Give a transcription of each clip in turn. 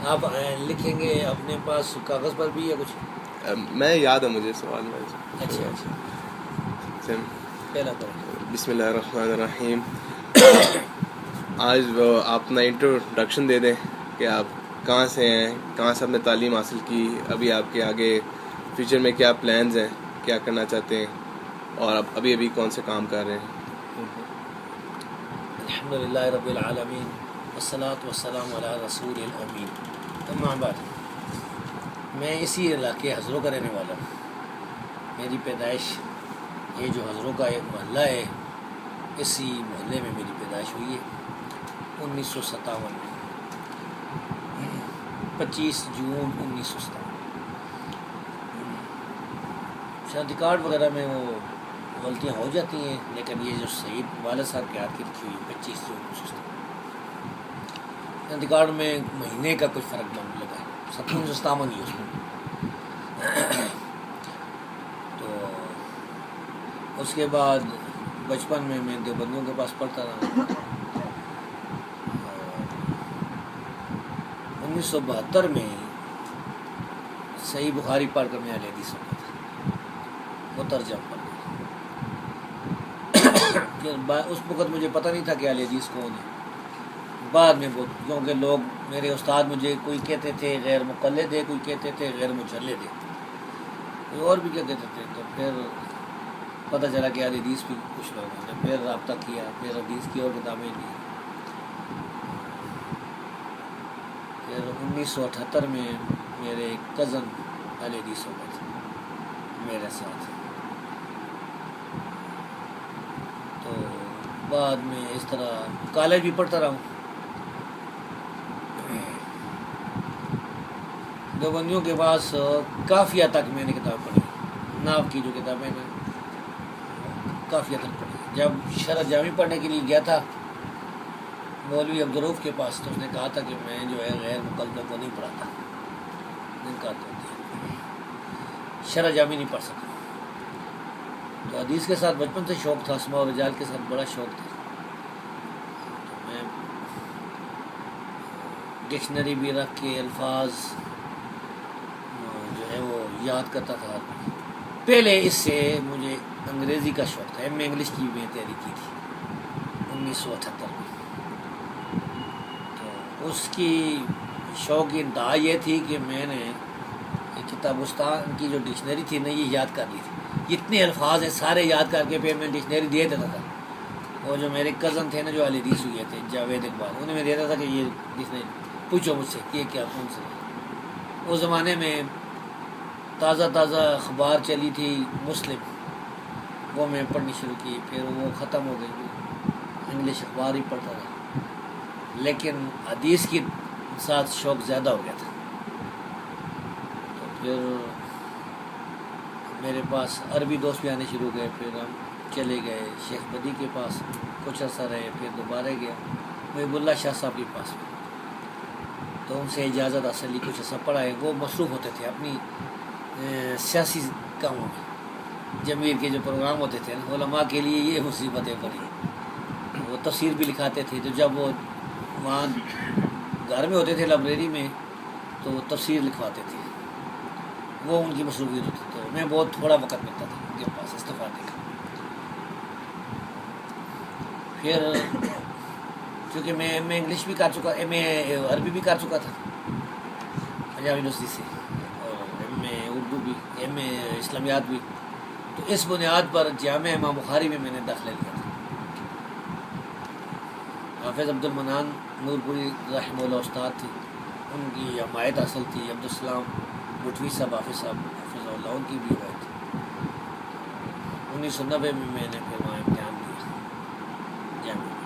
آپ لکھیں گے اپنے پاس کاغذ پر بھی یا کچھ؟ میں یاد ہے مجھے سوال میں. اچھا پہلا بسم اللہ الرحمن الرحیم. آج آپ اپنا انٹروڈکشن دے دیں کہ آپ کہاں سے ہیں, کہاں سے آپ نے تعلیم حاصل کی, ابھی آپ کے آگے فیوچر میں کیا پلانز ہیں, کیا کرنا چاہتے ہیں, اور آپ ابھی کون سے کام کر رہے ہیں. الحمدللہ رب العالمین والصلاة والسلام علی رسول الامین. اما بعد, میں اسی علاقے ہزروں کا رہنے والا ہوں. میری پیدائش یہ جو ہزروں کا ایک محلہ ہے, اسی محلے میں میری پیدائش ہوئی ہے 1957 میں, 25 جون 1957. شناختی کارڈ وغیرہ میں وہ غلطیاں ہو جاتی ہیں, لیکن یہ جو سعید والد صاحب کے ہاتھ کی لکھی ہوئی 25 جون 1957. شناختی کارڈ میں مہینے کا کچھ فرق نہ لگا ہے, 1957 ہی اس میں. تو اس کے بعد بچپن میں دیوبندیوں کے پاس پڑھتا رہا. 1972 میں صحیح بخاری پڑھ کر میں اہل حدیث ہو گیا تھا, وہ ترجمہ پڑھ گیا. اس وقت مجھے پتہ نہیں تھا کہ اہل حدیث کون ہے. بعد میں وہ, کیونکہ لوگ میرے استاد مجھے کوئی کہتے تھے غیر مقلد ہے, کوئی کہتے تھے غیر مجلد ہے, کوئی اور بھی کیا کہتے تھے. تو پھر پتہ چلا کہ اہل حدیث بھی کچھ لوگوں نے. پھر رابطہ کیا, پھر حدیث کی اور کتابیں لی. پھر 1978 میں میرے ایک کزن اہل حدیث ہو گئے تھے میرے ساتھ. تو بعد میں اس طرح کالج بھی پڑھتا رہا ہوں. دیوبندیوں کے پاس کافیہ تک میں نے کتاب پڑھی, ناو کی جو کتابیں ہیں کافیہ تک پڑھی. جب شرح جامی پڑھنے کے لیے گیا تھا مولوی عبدالرؤف کے پاس, تو اس نے کہا تھا کہ میں جو ہے غیر مقلدوں کو نہیں پڑھاتا, شرح جامی نہیں پڑھ سکتا. تو حدیث کے ساتھ بچپن سے شوق تھا, اسماء و رجال کے ساتھ بڑا شوق تھا. تو میں ڈکشنری بھی رکھ کے الفاظ جو ہے وہ یاد کرتا تھا. پہلے اس سے مجھے انگریزی کا شوق تھا, ایم اے انگلش کی میں تیاری کی تھی 1978 میں. تو اس کی شوق کی انتہا یہ تھی کہ میں نے کتابستان کی جو ڈکشنری تھی نا, یہ یاد کر لی تھی. جتنے الفاظ ہیں سارے یاد کر کے پھر میں ڈکشنری دے دیتا تھا. اور جو میرے کزن تھے نا جو اہل حدیث ہوئے تھے, جاوید اقبال, انہیں میں دیتا تھا کہ یہ ڈکشنری پوچھو مجھ سے یہ کیا کون سے. اس زمانے میں تازہ اخبار چلی تھی مسلم, وہ میں پڑھنی شروع کی. پھر وہ ختم ہو گئی, انگلش اخبار ہی پڑھتا تھا, لیکن حدیث کے ساتھ شوق زیادہ ہو گیا تھا. تو پھر میرے پاس عربی دوست بھی آنے شروع ہو گئے. پھر ہم چلے گئے شیخ بدی کے پاس, کچھ عرصہ رہے. پھر دوبارہ گیا محب اللہ شاہ صاحب کے پاس, تو ان سے اجازت حاصل لی, کچھ عرصہ پڑھا ہے. وہ مصروف ہوتے تھے اپنی سیاسی کاموں میں. جمعیر کے جو پروگرام ہوتے تھے علماء کے لیے یہ مصیبتیں پڑی. وہ تفسیر بھی لکھاتے تھے. تو جب وہ وہاں گھر میں ہوتے تھے لائبریری میں, تو وہ تفسیر لکھواتے تھے, وہ ان کی مصروفیت ہوتی. تو میں بہت تھوڑا وقت ملتا تھا ان کے پاس استفادے کا. پھر چونکہ میں ایم اے انگلش بھی کر چکا, ایم اے عربی بھی کر چکا تھا پنجاب یونیورسٹی سے, اور ایم اے اردو بھی, ایم اے اسلامیات بھی. تو اس بنیاد پر جامعہ امام بخاری میں نے داخلہ لیا تھا. حافظ عبد المنان نور پوری رحمہ اللہ استاد تھی, ان کی حمایت حاصل تھی. عبدالسلام بٹوی صاحب, حافظ صاحب حافظ اللہ, ان کی بھی حمایت تھی. 1990 میں نے پھر وہاں امتحان دیا جامعہ میں.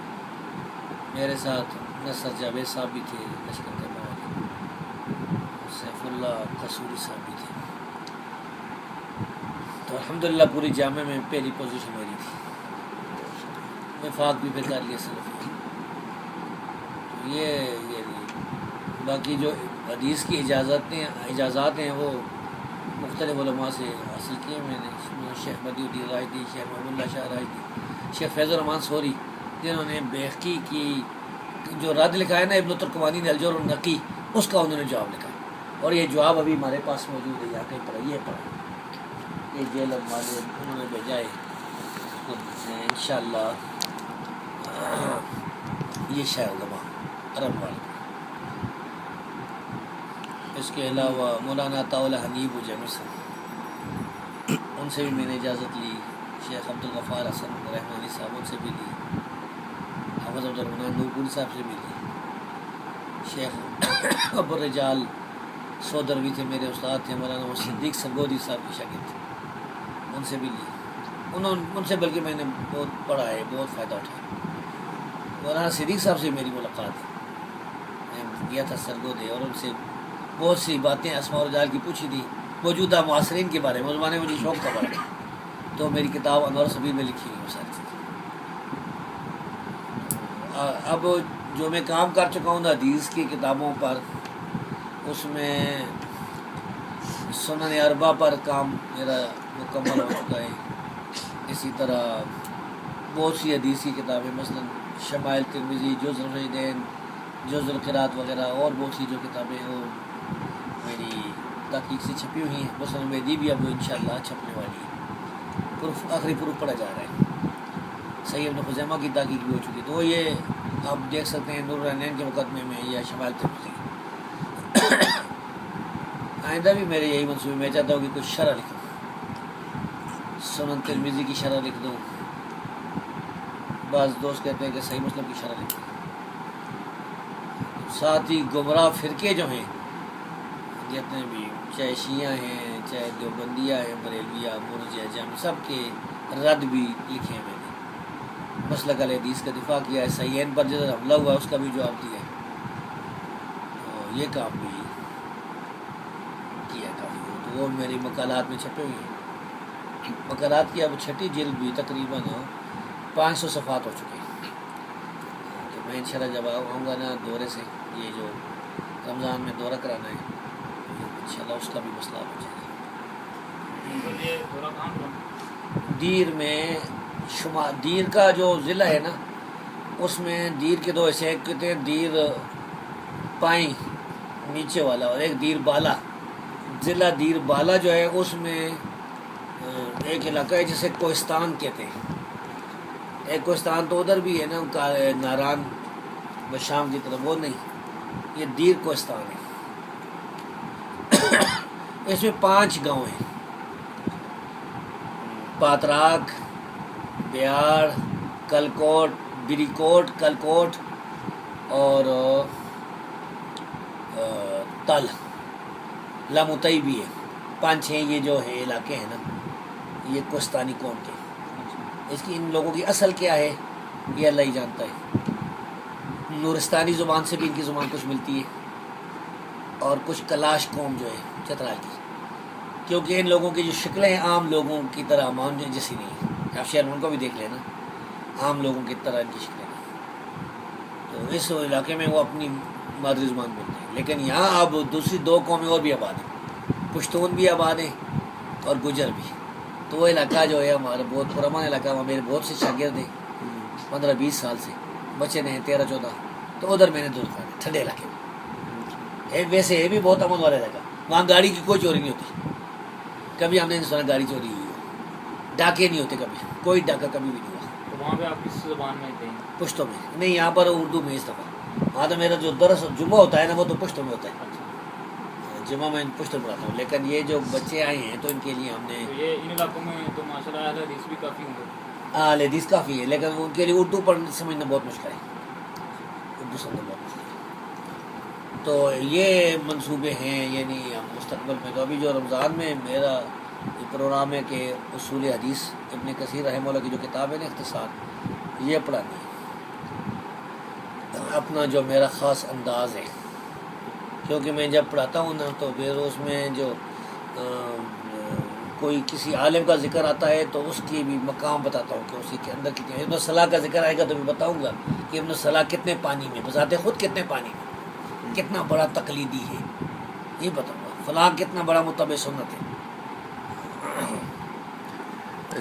میرے ساتھ نصر جاوید صاحب بھی تھے لشکر کے بعد, سیف اللہ قصوری صاحب بھی تھے. تو الحمدللہ پوری جامعہ میں پہلی پوزیشن میری تھی. وفاق بھی پھر کر لیا سلفی. یہ باقی جو حدیث کی اجازات ہیں وہ مختلف علماء سے حاصل کیے میں نے. شیخ بدی الدین رائدی, شیخ محمد اللہ شاہ رائدی, شیخ فیض الرحمان سوری, جنہوں نے بیہقی کی جو رد لکھا ہے نا ابن ترکمانی نے الجر النقی, اس کا انہوں نے جواب لکھا ہے، اور یہ جواب ابھی ہمارے پاس موجود ہے، یہاں کہیں پڑھا، یہ پڑھا، یہ جیلم والے انہوں نے بھیجا ہے انشاءاللہ، یہ شاہ علماء عرب والے۔ اس کے علاوہ مولانا طاولہ حنیب مصر، ان سے بھی میں نے اجازت لی، شیخ عبدالغفار حسن رحمانی صاحب ان سے بھی لی، حافظ عبدالرحمن نورپوری صاحب سے بھی لی، شیخ ابوالرجال سودروی تھے میرے استاد تھے، مولانا صدیق سرگودی صاحب کی شاگرد تھے، ان سے بھی لی، ان سے بلکہ میں نے بہت پڑھا ہے، بہت فائدہ اٹھایا۔ مولانا صدیق صاحب سے میری ملاقات ہے، میں گیا تھا سرگودے، اور ان سے بہت سی باتیں اسماء و رجال کی پوچھی تھی، موجودہ معاصرین کے بارے میں، اس زمانے میں مجھے شوق تھا پڑھنے، تو میری کتاب انوار صبیر میں لکھی ہوئی وہ ساری چیزیں۔ اب جو میں کام کر چکا ہوں حدیث کی کتابوں پر، اس میں سنن اربعہ پر کام میرا مکمل ہو چکا ہے، اسی طرح بہت سی حدیث کی کتابیں، مثلا شمائل ترمذی، جز الرجدین، جز القرات وغیرہ، اور بہت سی جو کتابیں ہیں وہ میری تحقیق سے چھپی ہوئی ہیں، مسلم مہدی بھی اب انشاءاللہ چھپنے والی ہے، پروف آخری پروف پڑھا جا رہا ہے، صحیح ابن خزیمہ کی تحقیق بھی ہو چکی، تو یہ آپ دیکھ سکتے ہیں نور العینین کے مقدمے میں یا شمائل ترمذی۔ آئندہ بھی میرے یہی منصوبے، میں چاہتا ہوں کہ کچھ شرح لکھوں، سنن ترمذی کی شرح لکھ دوں، بعض دوست کہتے ہیں کہ صحیح مسلم کی شرح لکھ دوں، ساتھ ہی گمراہ فرقے جو ہیں جتنے بھی، چاہے شیعہ ہیں، چاہے دیوبندیہ ہیں، بریلویہ، مرجئہ، جہمی، سب کے رد بھی لکھے ہیں میں نے، مسلک اہل حدیث کا دفاع کیا ہے، صحیحین پر جدھر حملہ ہوا ہے اس کا بھی جواب دیا ہے، تو یہ کام بھی کیا کافی، تو وہ میری مقالات میں چھپے ہوئے ہیں، مقالات کی اب چھٹی جلد بھی تقریباً 500 صفحات ہو چکے ہیں، تو میں انشاءاللہ جب آؤں گا نا دورے سے، یہ جو رمضان میں دورہ کرانا ہے، انشاءاللہ اس کا بھی مسئلہ ہو جائے گا۔ دیر میں دیر کا جو ضلع ہے نا، اس میں دیر کے دو حصے، ایک کہتے ہیں دیر پائیں نیچے والا، اور ایک دیر بالا، ضلع دیر بالا جو ہے اس میں ایک علاقہ ہے جسے کوہستان کہتے ہیں، ایک کوہستان تو ادھر بھی ہے نا ناران بشام کی طرف، وہ نہیں، یہ دیر کوہستان ہے، اس میں 5 گاؤں ہیں، پاتراک، بیاڑ، کلکوٹ، بریکوٹ، کلکوٹ اور تل، لاموتئی بھی ہے، 5-6 یہ جو ہے علاقے ہیں نا، یہ کوہستانی قوم کے، اس کی ان لوگوں کی اصل کیا ہے یہ اللہ ہی جانتا ہے، نورستانی زبان سے بھی ان کی زبان کچھ ملتی ہے، اور کچھ کلاش قوم جو ہے چترال کی، کیونکہ ان لوگوں کی جو شکلیں ہیں عام لوگوں کی طرح مان جیسی نہیں ہے، آپ شہر ان کو بھی دیکھ لینا، عام لوگوں کی طرح ان کی شکلیں نہیں، تو اس علاقے میں وہ اپنی مادری زبان بولتے ہیں، لیکن یہاں اب دوسری 2 قومیں اور بھی آباد ہیں، پشتون بھی آباد ہیں اور گجر بھی، تو وہ علاقہ جو ہے ہمارا بہت پرامن علاقہ، وہاں میرے بہت سے شاگرد ہیں 15-20 سال سے، بچے نے 13-14، تو ادھر میں نے دور کر ٹھنڈے علاقے میں، ویسے یہ بھی بہت امن والا علاقہ، وہاں گاڑی کی کوئی چوری نہیں ہوتی، کبھی ہم نے نہیں سنا گاڑی چوری ہوئی ہو، ڈاکے نہیں ہوتے کبھی، کوئی ڈاکہ کبھی بھی نہیں ہوا۔ تو وہاں پہ آپ کس زبان میں تھے؟ پشتوں میں نہیں، یہاں پر اردو میں اس دفعہ، وہاں تو میرا جو درس جمعہ ہوتا ہے نا وہ تو پشتوں میں ہوتا ہے، جمعہ میں پشتوں پڑھاتا ہوں، لیکن یہ جو بچے آئے ہیں تو ان کے لیے ہم نے، تو یہ ان علاقوں میں تو ماشاء اللہ اہل حدیث بھی کافی ہوں گے؟ اہل حدیث کافی ہے، لیکن ان کے لیے اردو پڑھنا سمجھنا بہت مشکل ہے، اردو سمجھنا بہت مشکل ہے، تو یہ منصوبے ہیں، یعنی مستقبل میں، تو ابھی جو رمضان میں میرا یہ پروگرام ہے کہ اصول حدیث ابن کثیر رحمہ اللہ کی جو کتاب ہے نا اختصار، یہ پڑھانی ہے، اپنا جو میرا خاص انداز ہے، کیونکہ میں جب پڑھاتا ہوں نا تو پھر اس میں جو کوئی کسی عالم کا ذکر آتا ہے تو اس کی بھی مقام بتاتا ہوں کہ اسی کے اندر کتنے، ابن صلاح کا ذکر آئے گا تو میں بتاؤں گا کہ ابن صلاح کتنے پانی میں، بذات خود کتنے پانی میں، کتنا بڑا تقلیدی ہے، یہ بتاؤں گا، فلاں کتنا بڑا متبع سنت ہے۔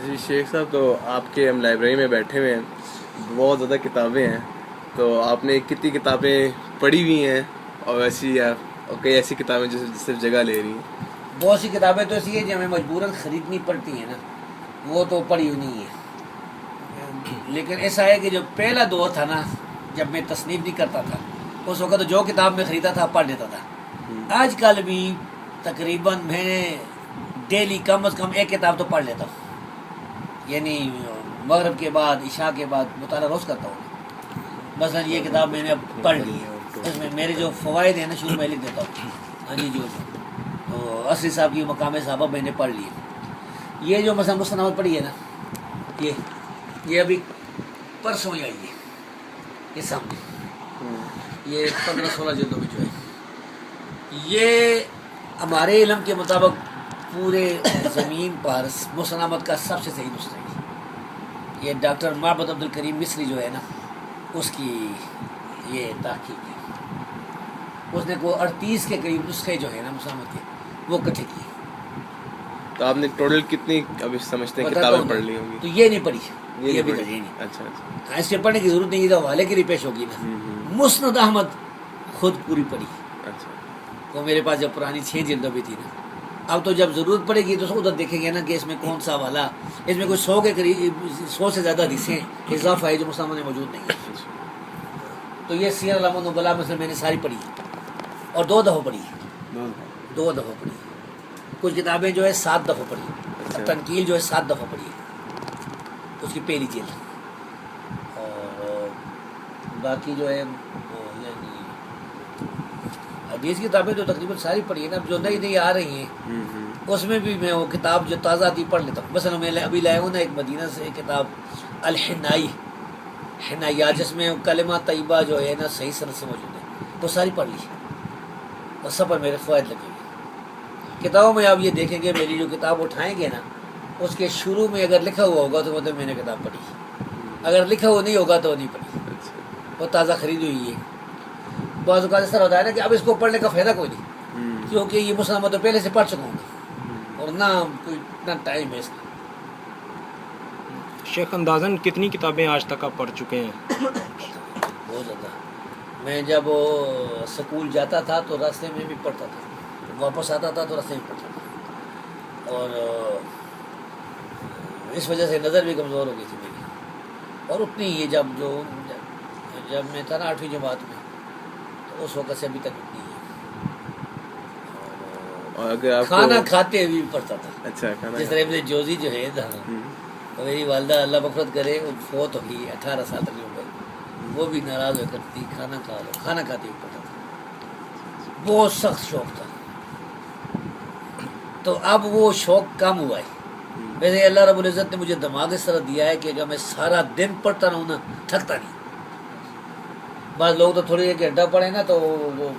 جی شیخ صاحب، تو آپ کے ہم لائبریری میں بیٹھے ہوئے ہیں، بہت زیادہ کتابیں ہیں، تو آپ نے کتنی کتابیں پڑھی ہوئی ہیں، اور ویسی آپ اور کئی ایسی کتابیں جو صرف جگہ لے رہی ہیں. بہت سی کتابیں تو ایسی ہیں جو ہمیں مجبوراً خریدنی پڑتی ہیں نا، وہ تو پڑھی ہوئی نہیں ہے. لیکن ایسا ہے کہ جو پہلا دور تھا نا، جب میں تصنیف نہیں کرتا تھا، اس وقت تو جو کتاب میں خریدا تھا پڑھ لیتا تھا. آج کل بھی تقریباً میں ڈیلی کم از کم ایک کتاب تو پڑھ لیتا ہوں، یعنی مغرب کے بعد عشاء کے بعد مطالعہ روز کرتا ہوں. مثلا یہ کتاب میں نے اب پڑھ لی ہے، اس میں میرے جو فوائد ہیں نا شروع میں لکھ دیتا ہوں. ہاں جی، جو تو عصری صاحب کی مقام صحابہ میں نے پڑھ لی ہے. یہ جو مثلا مصنفات پڑھی ہے نا، یہ ابھی پرسوں ہی آئی ہے، یہ سامنے یہ 15-16 جلدوں میں جو ہے، یہ ہمارے علم کے مطابق پورے زمین پر مصنفات کا سب سے صحیح نسخہ ہے. یہ ڈاکٹر معبد عبدالکریم مصری جو ہے نا، اس کی یہ تحقیق ہے. اس نے کو 38 کے قریب نسخے جو ہے نا مصنفات کے وہ اکٹھے کیے. تو آپ نے ٹوٹل کتنی ابھی سمجھتے ہیں کتابیں پڑھ لی ہوں گی؟ تو یہ نہیں پڑھی، یہ ابھی تک پڑھی. یہ نہیں. اچھا اچھا. اس کے پڑھنے کی ضرورت نہیں، حوالے کے لیے پیش ہوگی نا. مسند احمد خود پوری پڑھی، اچھا. وہ میرے پاس جب پرانی 6 جلدوں بھی تھی نا. اب تو جب ضرورت پڑے گی تو ادھر دیکھیں گے نا کہ اس میں کون سا والا، اس میں کوئی 100 کے قریب 100 سے زیادہ حدیثیں اضافہ ہے جو مسلمان میں موجود نہیں ہے. تو یہ سیر علام النبلاء مثلا میں نے ساری پڑھی اور 2 دفعہ پڑھی، 2 دفعہ پڑھی. کچھ کتابیں جو ہے 7 دفعہ پڑھی. تنقیل جو ہے 7 دفعہ پڑھی ہے، اس کی پہلی جلد. اور باقی جو ہے حدیث کی کتابیں تو تقریباً ساری پڑھی ہے نا. جو نئی نئی آ رہی ہیں اس میں بھی میں وہ کتاب جو تازہ آتی پڑھ لیتا ہوں. مثلا میں ابھی لایا ہوں نا ایک مدینہ سے کتاب الحنائی، حنائیات، جس میں کلمہ طیبہ جو ہے نا صحیح سند سے موجود ہے، وہ ساری پڑھ لی اور سب پر میرے فوائد لگے ہوئے. کتابوں میں آپ یہ دیکھیں گے میری جو کتاب اٹھائیں گے نا، اس کے شروع میں اگر لکھا ہوا ہوگا تو مطلب میں نے کتاب پڑھی، اگر لکھا ہوا نہیں ہوگا تو نہیں پڑھی. وہ تازہ خریدی ہوئی ہے. بعض اوقات ایسا ہوتا ہے نا کہ اب اس کو پڑھنے کا فائدہ کوئی نہیں، کیونکہ یہ مسلمان تو پہلے سے پڑھ چکا ہوں اور نہ کوئی اتنا ٹائم ہے اس کا. شیخ اندازاً کتنی کتابیں آج تک آپ پڑھ چکے ہیں؟ بہت زیادہ. میں جب سکول جاتا تھا تو راستے میں بھی پڑھتا تھا، واپس آتا تھا تو راستے میں پڑھتا تھا. اور اس وجہ سے نظر بھی کمزور ہو گئی تھی میری. اور اتنی یہ جب میں تھا نا 8ویں جماعت میں، تو اس وقت سے ابھی تک اتنی ہے. اور اگر آپ کھانا کھاتے ہوئے بھی پڑھتا تھا. اچھا کھانا جس طرح مجھے جوزی جو ہے تو میری والدہ اللہ مغفرت کرے، وہ فوت ہو گئی 18 سال تک عمر. وہ بھی ناراض ہو کرتی کھانا کھا لو، کھانا کھاتے ہوئے پڑھتا تھا. بہت سخت شوق تھا. تو اب وہ شوق کم ہوا ہے. ویسے اللہ رب العزت نے مجھے دماغ اس طرح دیا ہے کہ اگر میں سارا دن پڑھتا رہوں نا تھکتا نہیں. بعض لوگ تو تھوڑی ایک گھنٹہ پڑھیں نا تو وہ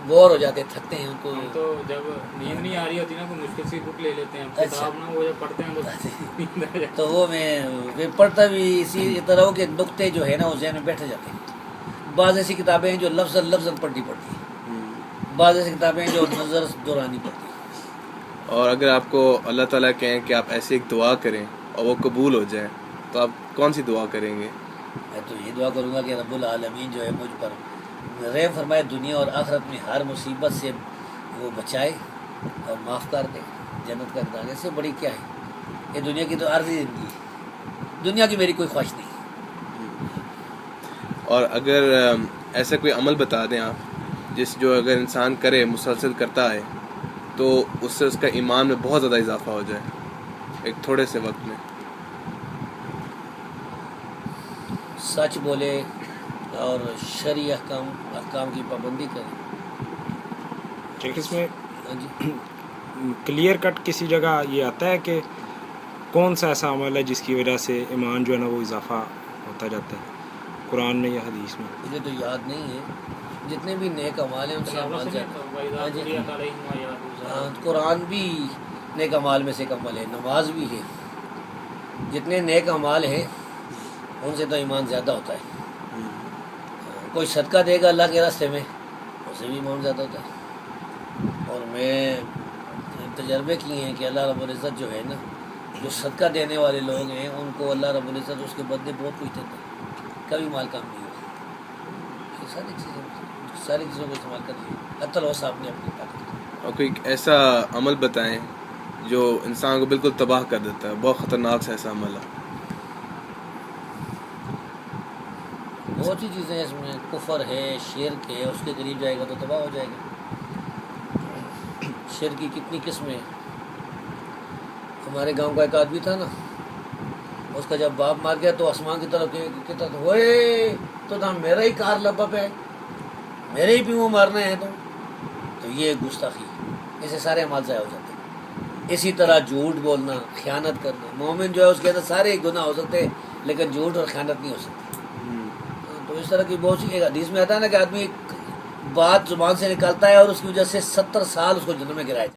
بور ہو جاتے، تھکتے ہیں ان کو. ہم تو جب نیند نہیں آ رہی ہوتی نا تو مشکل سے بک لے لیتے ہیں کتاب نا، وہ جب پڑھتے ہیں تو تو وہ میں پڑھتا بھی اسی طرح کے نقطے جو ہے نا وہ ذہن میں بیٹھے جاتے ہیں. بعض ایسی کتابیں ہیں جو لفظ پڑھنی پڑتی ہیں، بعض ایسی کتابیں جو نظر دورانی پڑتی ہیں. اور اگر آپ کو اللہ تعالیٰ کہیں کہ آپ ایسی ایک دعا کریں اور وہ قبول ہو جائے تو آپ کون سی دعا کریں گے؟ میں تو یہ دعا کروں گا کہ رب العالمین جو ہے مجھ پر رحم فرمائے، دنیا اور آخرت میں ہر مصیبت سے وہ بچائے اور معاف کر دے. جنت کا اقدار اس سے بڑی کیا ہے؟ یہ دنیا کی تو عارضی زندگی ہے، دنیا کی میری کوئی خواہش نہیں. اور اگر ایسا کوئی عمل بتا دیں آپ جو اگر انسان کرے، مسلسل کرتا ہے، تو اس سے اس کا ایمان میں بہت زیادہ اضافہ ہو جائے ایک تھوڑے سے وقت میں. سچ بولے اور شرعی احکام کی پابندی کرے. ٹھیک، اس میں ہاں جی، کلیئر کٹ کسی جگہ یہ آتا ہے کہ کون سا ایسا عمل ہے جس کی وجہ سے ایمان جو ہے نا وہ اضافہ ہوتا جاتا ہے، قرآن میں یا حدیث میں؟ مجھے تو یاد نہیں ہے. جتنے بھی نیک اعمال ہیں ان سے اعمال زیادہ. ہاں، قرآن بھی نیک اعمال میں سے ایک عمل ہے، نماز بھی ہے. جتنے نیک اعمال ہیں ان سے تو ایمان زیادہ ہوتا ہے. کوئی صدقہ دے گا اللہ کے راستے میں، اس سے بھی ایمان زیادہ ہوتا ہے. اور میں تجربے کیے ہیں کہ اللہ رب العزت جو ہے نا، جو صدقہ دینے والے لوگ ہیں ان کو اللہ رب العزت اس کے بدلے بہت کچھ دیتا ہے، کبھی مال کام نہیں ہوتا. یہ ساری چیزیں ساری چیزوں کو استعمال کریے حتی الوسع اپنی اپنی طاقت. اور کوئی ایسا عمل بتائیں جو انسان کو بالکل تباہ کر دیتا ہے, بہت خطرناک سا ایسا عمل ہے. بہت سی چیزیں اس میں, کفر ہے, شرک ہے, اس کے قریب جائے گا تو تباہ ہو جائے گا. شرک کی کتنی قسمیں. ہمارے گاؤں کا ایک آدمی تھا نا, اس کا جب باپ مار گیا تو آسمان کی طرف ہوئے تو میرا ہی کار لبا پہ ہے, میرے ہی پیوں مارنے ہیں تو یہ گستاخی, اسے سارے اعمال ضائع ہو جاتے ہیں. اسی طرح جھوٹ بولنا, خیانت کرنا, مومن جو ہے اس کے اندر سارے گناہ ہو سکتے ہیں لیکن جھوٹ اور خیانت نہیں ہو سکتی. تو اس طرح کی بہت سی, ایک حدیث میں آتا ہے نا کہ آدمی بات زبان سے نکالتا ہے اور اس کی وجہ سے 70 سال اس کو جہنم میں گرایا جاتا ہے.